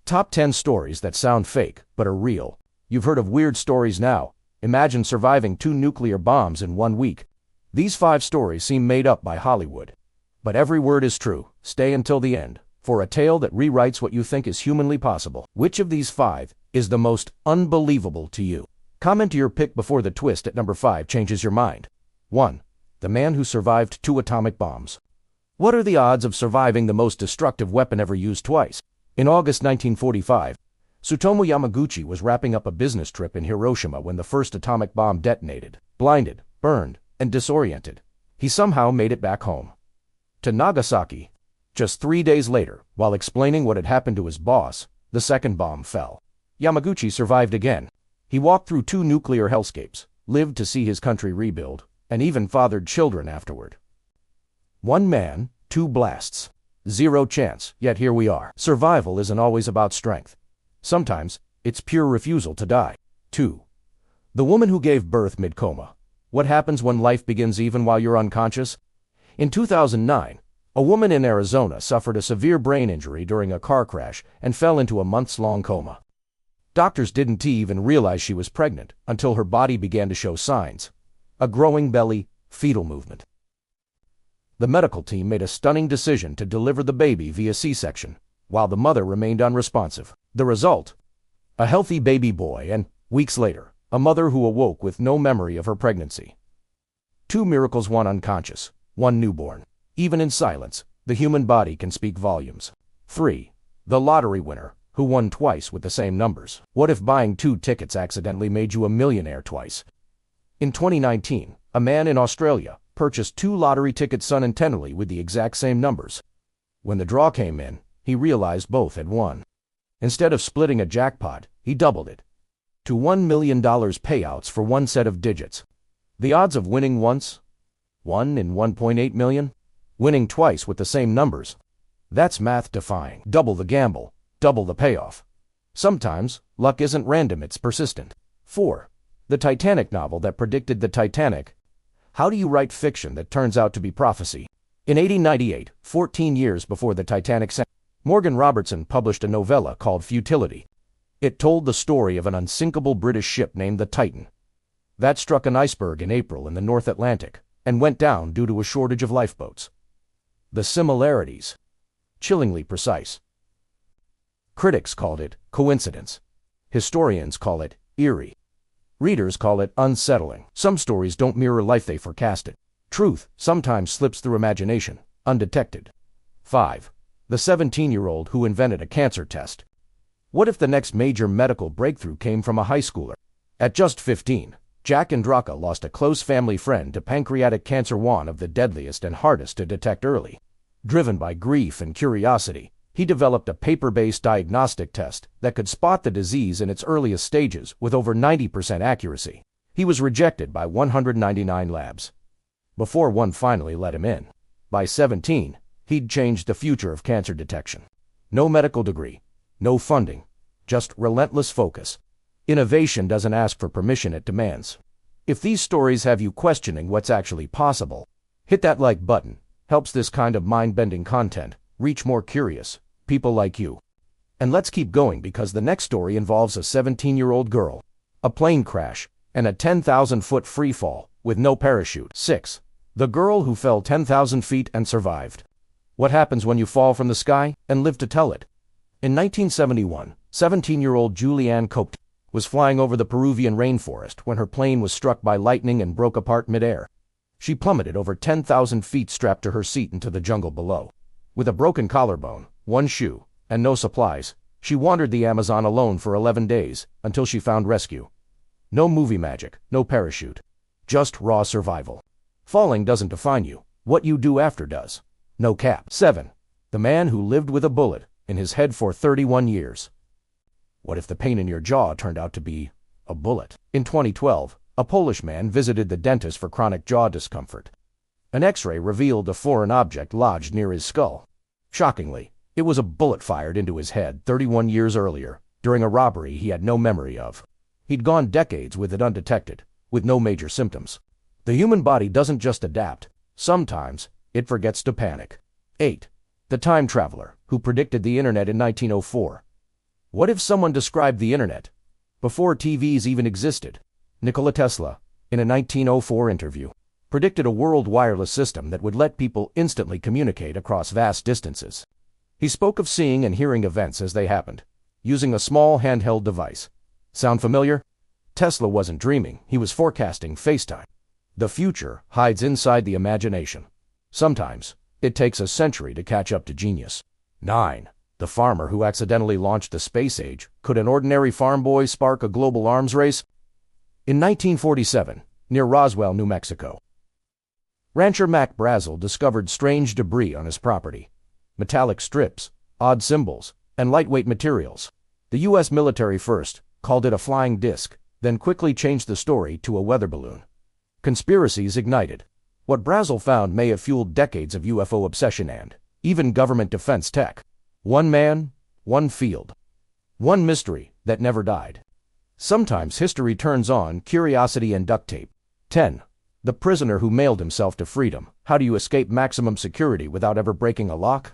Top 10 stories that sound fake, but are real. You've heard of weird stories now. Imagine surviving 2 nuclear bombs in 1 week. These 5 stories seem made up by Hollywood. But every word is true. Stay until the end, for a tale that rewrites what you think is humanly possible. Which of these 5 is the most unbelievable to you? Comment your pick before the twist at number 5 changes your mind. 1. The man who survived 2 atomic bombs. What are the odds of surviving the most destructive weapon ever used twice? In August 1945, Tsutomu Yamaguchi was wrapping up a business trip in Hiroshima when the first atomic bomb detonated. Blinded, burned, and disoriented, he somehow made it back home. To Nagasaki. Just 3 days later, while explaining what had happened to his boss, the second bomb fell. Yamaguchi survived again. He walked through 2 nuclear hellscapes, lived to see his country rebuild, and even fathered children afterward. 1 man, 2 blasts. 0 chance, yet here we are. Survival isn't always about strength. Sometimes, it's pure refusal to die. 2. The woman who gave birth mid-coma. What happens when life begins even while you're unconscious? In 2009, a woman in Arizona suffered a severe brain injury during a car crash and fell into a months-long coma. Doctors didn't even realize she was pregnant until her body began to show signs. A growing belly, fetal movement. The medical team made a stunning decision to deliver the baby via C-section, while the mother remained unresponsive. The result? A healthy baby boy and, weeks later, a mother who awoke with no memory of her pregnancy. 2 miracles, 1 unconscious, 1 newborn. Even in silence, the human body can speak volumes. 3. The lottery winner, who won twice with the same numbers. What if buying 2 tickets accidentally made you a millionaire twice? In 2019, a man in Australia purchased 2 lottery tickets unintentionally with the exact same numbers. When the draw came in, he realized both had won. Instead of splitting a jackpot, he doubled it to $1 million payouts for 1 set of digits. The odds of winning once? 1 in 1.8 million? Winning twice with the same numbers? That's math-defying. Double the gamble, double the payoff. Sometimes, luck isn't random, it's persistent. 4. The Titanic novel that predicted the Titanic. How do you write fiction that turns out to be prophecy? In 1898, 14 years before the Titanic sank, Morgan Robertson published a novella called Futility. It told the story of an unsinkable British ship named the Titan that struck an iceberg in April in the North Atlantic and went down due to a shortage of lifeboats. The similarities? Chillingly precise. Critics called it coincidence. Historians call it eerie. Readers call it unsettling. Some stories don't mirror life, they forecast it. Truth sometimes slips through imagination, undetected. 5. The 17-year-old who invented a cancer test. What if the next major medical breakthrough came from a high schooler? At just 15, Jack Andraka lost a close family friend to pancreatic cancer, one of the deadliest and hardest to detect early. Driven by grief and curiosity, he developed a paper-based diagnostic test that could spot the disease in its earliest stages with over 90% accuracy. He was rejected by 199 labs before one finally let him in. By 17, he'd changed the future of cancer detection. No medical degree, no funding, just relentless focus. Innovation doesn't ask for permission, it demands. If these stories have you questioning what's actually possible, hit that like button. Helps this kind of mind-bending content reach more curious people like you. And let's keep going, because the next story involves a 17-year-old girl, a plane crash, and a 10,000-foot free fall with no parachute. 6. The girl who fell 10,000 feet and survived. What happens when you fall from the sky and live to tell it? In 1971, 17-year-old Julianne Cope was flying over the Peruvian rainforest when her plane was struck by lightning and broke apart midair. She plummeted over 10,000 feet strapped to her seat into the jungle below. With a broken collarbone, 1 shoe, and no supplies, she wandered the Amazon alone for 11 days until she found rescue. No movie magic, no parachute. Just raw survival. Falling doesn't define you. What you do after does. No cap. 7. The man who lived with a bullet in his head for 31 years. What if the pain in your jaw turned out to be a bullet? In 2012, a Polish man visited the dentist for chronic jaw discomfort. An X-ray revealed a foreign object lodged near his skull. Shockingly, it was a bullet fired into his head 31 years earlier, during a robbery he had no memory of. He'd gone decades with it undetected, with no major symptoms. The human body doesn't just adapt. Sometimes, it forgets to panic. 8. The time traveler who predicted the internet in 1904. What if someone described the internet before TVs even existed? Nikola Tesla, in a 1904 interview, predicted a world wireless system that would let people instantly communicate across vast distances. He spoke of seeing and hearing events as they happened, using a small handheld device. Sound familiar? Tesla wasn't dreaming, he was forecasting FaceTime. The future hides inside the imagination. Sometimes, it takes a century to catch up to genius. 9. The farmer who accidentally launched the space age. Could an ordinary farm boy spark a global arms race? In 1947, near Roswell, New Mexico, rancher Mac Brazel discovered strange debris on his property. Metallic strips, odd symbols, and lightweight materials. The U.S. military first called it a flying disc, then quickly changed the story to a weather balloon. Conspiracies ignited. What Brazel found may have fueled decades of UFO obsession and even government defense tech. One man, one field. One mystery that never died. Sometimes history turns on curiosity and duct tape. 10. The prisoner who mailed himself to freedom. How do you escape maximum security without ever breaking a lock?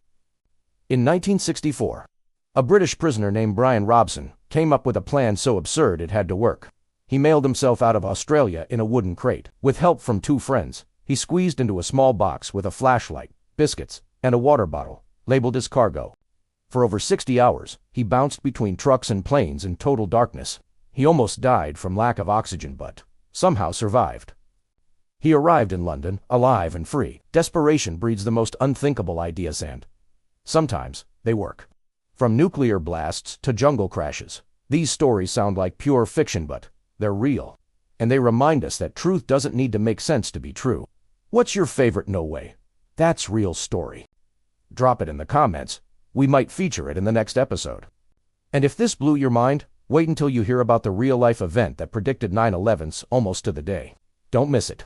In 1964, a British prisoner named Brian Robson came up with a plan so absurd it had to work. He mailed himself out of Australia in a wooden crate. With help from 2 friends, he squeezed into a small box with a flashlight, biscuits, and a water bottle, labeled as cargo. For over 60 hours, he bounced between trucks and planes in total darkness. He almost died from lack of oxygen but somehow survived. He arrived in London, alive and free. Desperation breeds the most unthinkable ideas and sometimes they work. From nuclear blasts to jungle crashes, these stories sound like pure fiction but they're real. And they remind us that truth doesn't need to make sense to be true. What's your favorite no way? That's real story? Drop it in the comments. We might feature it in the next episode. And if this blew your mind, wait until you hear about the real-life event that predicted 9/11's almost to the day. Don't miss it.